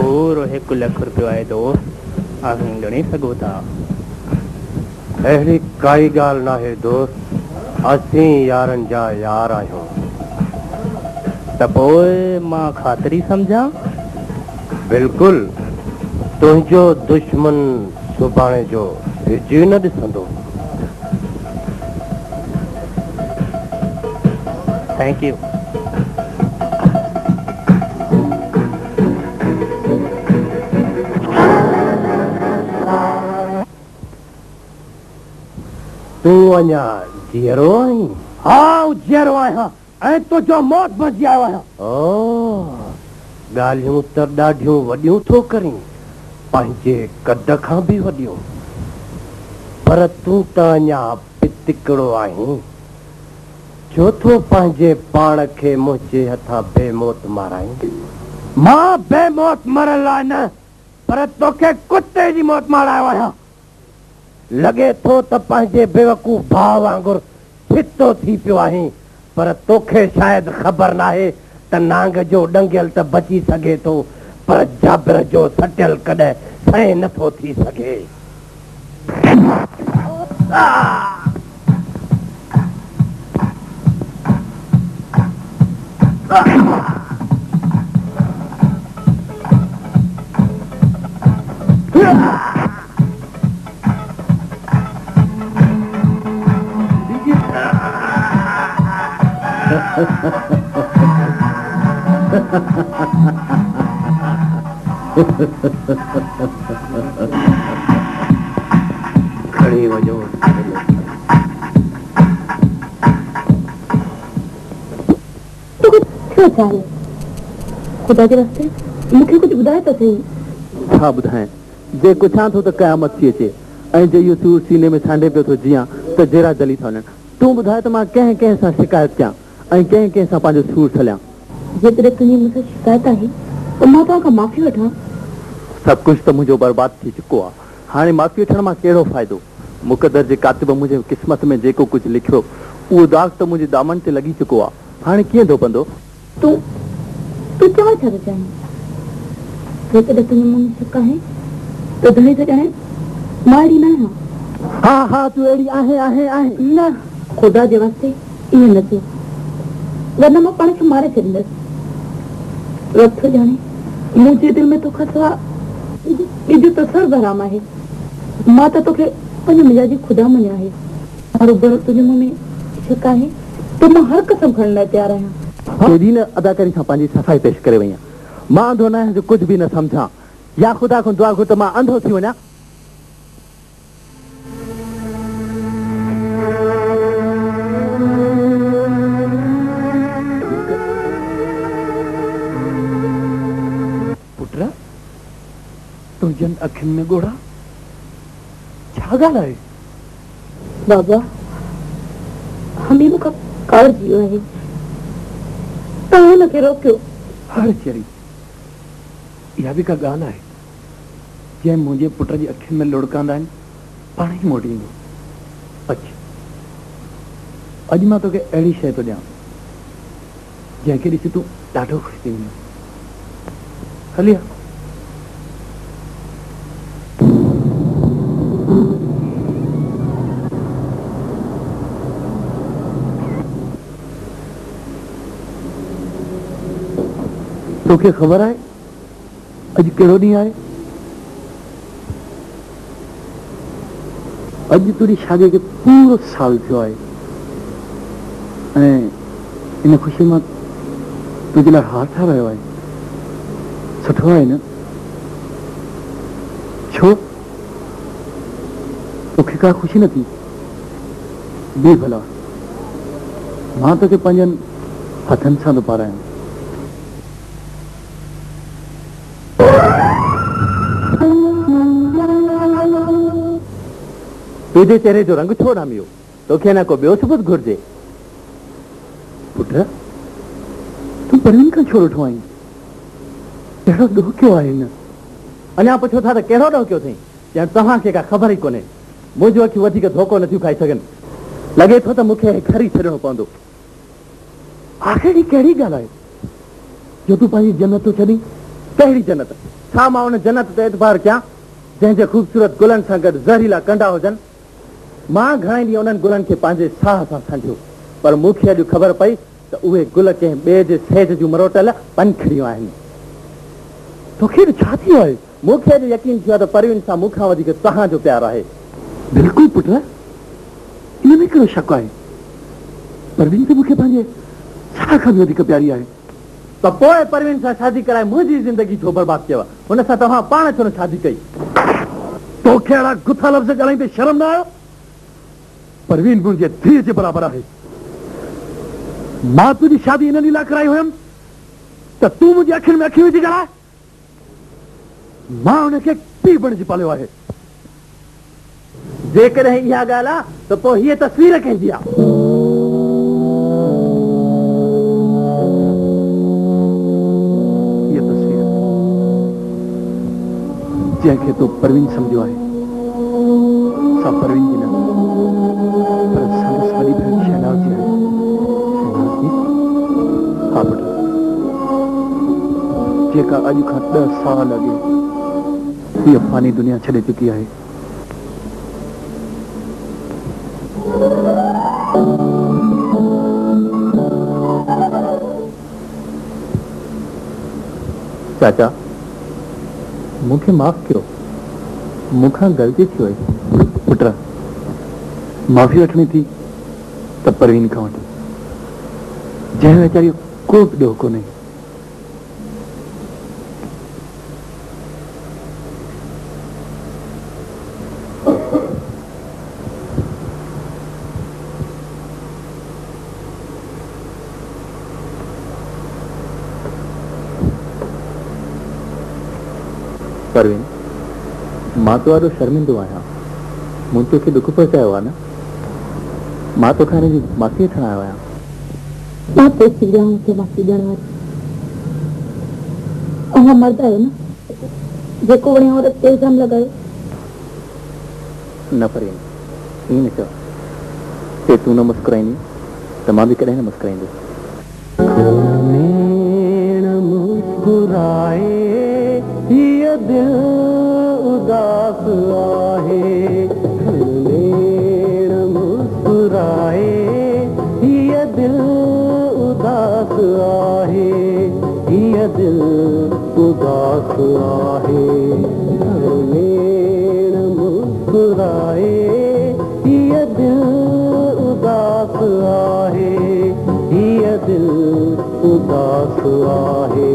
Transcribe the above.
पूरो 1 लख रुपयो आहे दोस्त आहीं ॻणी सघो था अहिड़ी काई ॻाल्हि नाहे दोस्त असीं यारनि जा यार आहियूं त पोइ मां ख़ातिरी सम्झां बिल्कुलु तुंहिंजो दुश्मन सुभाणे जो सिज न ॾिसंदो थैंक यू तूं अञा जीअरो आहीं हा जीअरो आहियां ऐं तुंहिंजो मौत बची आयो आहियां ॻाल्हियूं त ॾाढियूं वॾियूं थो करीं पंहिंजे कद खां बि वॾियूं पर तूं त अञा पितिकड़ो आहीं छो थो पंहिंजे पाण खे मुंहिंजे हथां बेमौत माराईं मां बेमौत मरल आहियां न पर तोखे कुते जी मौत मारायो आहियां लॻे थो त पंहिंजे बेवकूफ़ भाउ वांगुरु छितो थी पियो आहीं पर तोखे शायदि ख़बर नाहे त नांग जो डंगियल त बची सघे थो पर जाबिर जो सटियल कॾहिं सही नथो थी सघे खड़ी वजो खुदा के रास्ते मूंखे कुछ ॿुधाए त सही छा ॿुधाए जे कुझां थो त क़यामत थी अचे ऐं जे इहो सूर सीने में सांडे पियो थो जीअं त जहिड़ा जली था वञनि तूं ॿुधाए त मां कंहिं कंहिं सां शिकायत कयां ऐं कंहिं कंहिं सां पंहिंजो सूर छलियां जेकॾहिं तुंहिंजी मूंसां शिकायत आहे त मां तव्हां खां माफ़ी वठां सभु कुझु त मुंहिंजो बर्बाद थी चुको आहे हाणे माफ़ी वठण मां कहिड़ो फ़ाइदो मुक़दर जे कातिब मुंहिंजे क़िस्मत में जेको कुझु लिखियो उहो दाग़ त मुंहिंजे दामन ते लॻी चुको आहे हाणे कीअं धोपंदो तूं चवां छा थो चाहीं जेकॾहिं तुंहिंजे मन में शक आहे त धणी थो ॼाणे मां अहिड़ी न आहियां हा तूं अहिड़ी आहे न ख़ुदा जे वास्ते ईअं न थियो वरना मां पाण खे मारे छॾींदसि रब थो ॼाणे मुंहिंजे दिलि में तोखां सवाइ इहो तसर हराम आहे मां त तोखे पंहिंजे मिजाजी ख़ुदा मञियो आहे और तुंहिंजे मुंहं में शक आहे त मां हर क़सम खणण लाइ तयारु आहियां केॾी न अदाकारी सां पंहिंजी सफ़ाई पेश करे वई आहियां मां अंधो न आहियां जो कुझु बि न सम्झां या ख़ुदा खां दुआ घुर त मां अंधो थी वञा तुंहिंजनि अखियुनि में ॻोड़ा छा ॻाल्हि आहे बाबा हमें मूंखां कर्ज़ इहो आहे तव्हां हुनखे रोकियो हर चरी इहा बि का ॻाल्हि आहे जंहिं मुंहिंजे पुट जी अखियुनि में लुड़कांदा आहिनि पाण ई मोटींदो अच्छा अॼु मां तोखे अहिड़ी शइ थो ॾियां जंहिंखे ॾिसी तूं ॾाढो ख़ुशि थी वेंदो हलिया तोखे ख़बर आहे अॼु कहिड़ो ॾींहुं आहे अॼु तुंहिंजी शादीअ खे पूरो साल थियो आहे ऐं इन ख़ुशी मां तुंहिंजे लाइ हार ठाहियो आहे सुठो आहे न छो तोखे का ख़ुशी न थी बि भला मां तोखे पंहिंजनि हथनि सां थो पारायां तुझे चेहरे जो रंग छो नामियो तोखे न को ॿियो सबूत घुर्जे पुट तूं परवीन खां छो ॾिठो आहीं कहिड़ो ॾोकियो आहे हिन अञा पुछो था त कहिड़ो ॾोकियो अथई ॼण तव्हांखे का ख़बर ई कोन्हे मुंहिंजो अखियूं वधीक धोखो नथियूं खाई सघनि लॻे थो त मूंखे खरी छॾिणो पवंदो आख़िर कहिड़ी ॻाल्हि आहे जो तूं पंहिंजी जन्नत थो छॾी कहिड़ी जन्नत छा मां उन जन्नत ते एतबार कयां जंहिंजे ख़ूबसूरत गुलनि सां गॾु ज़हरीला कंडा हुजनि। मां घणाई ॾींहं उन्हनि गुलनि खे पंहिंजे साह सां संढियो, पर मूंखे अॼु ख़बर पई त उहे गुल कंहिं ॿिए जे सेज जूं मरोटल पंखड़ियूं आहिनि। तोखे छा थियो आहे? मूंखे अॼु यकीन थियो आहे त परवीन सां मूंखां वधीक तव्हांजो प्यारु आहे। बिल्कुलु पुट, इन में कहिड़ो शक आहे? परवीन त मूंखे पंहिंजे साह खां बि वधीक प्यारी आहे। त पोइ परवीन सां शादी कराए मुंहिंजी ज़िंदगी छो बर्बाद कयव? हुन सां तव्हां पाण छो न शादी कई? तोखे अहिड़ा गुथा लफ़्ज़ ॻाल्हाईंदे शर्म न आयो? परवीन मुंहिंजे धीअ जे बराबरि आहे। मां तुंहिंजी शादी इन लाइ कराई हुयमि त तूं मुंहिंजी अखियुनि में अखियूं विझी ॻाल्हाए। मां हुनखे पीउ बणिजी पालियो आहे। जेकॾहिं इहा ॻाल्हि आहे त पोइ हीअ तस्वीर कंहिंजी आहे? जंहिंखे तूं परवीन सम्झियो आहे सा परवीन जी न, पर संदसि वॾी भेण शहनाज जी आहे। हा पुट, जेका अॼु खां 10 साल अॻे हीअ फानी दुनिया छॾे चुकी आहे। चाचा, मूंखे माफ़ कयो, मूंखां ग़लती थी वई। पुट, माफ़ी वठणी थी त परवीन खां वठी, जंहिं वीचारी को बि ॾोह कोन्हे। परवीन, मां तो ॾाढो शर्मिंदो आहियां। मूं तोखे दुख पहुचायो आहे न? मां तोखां हिन जी माफ़ी वठण आयो आहियां। मां पेशी ॾियां मूंखे माफ़ी ॾियण वारी। अव्हां मर्द आहियो न, जेको वणे औरत ते इल्ज़ाम लॻायो। न परवीन, ईअं न चओ। जे तूं न मुस्कुराईंदी त मां बि कॾहिं न मुस्कुराईंदुसि। मुस्कुराए हीअ दिल उदास आहे, मुस्कुराए हीअ दिल उदास आहे, हीअ दिल उदास आहे। मुस्कुराए हीअ दिल उदास आहे, हीअ दिल उदास आहे।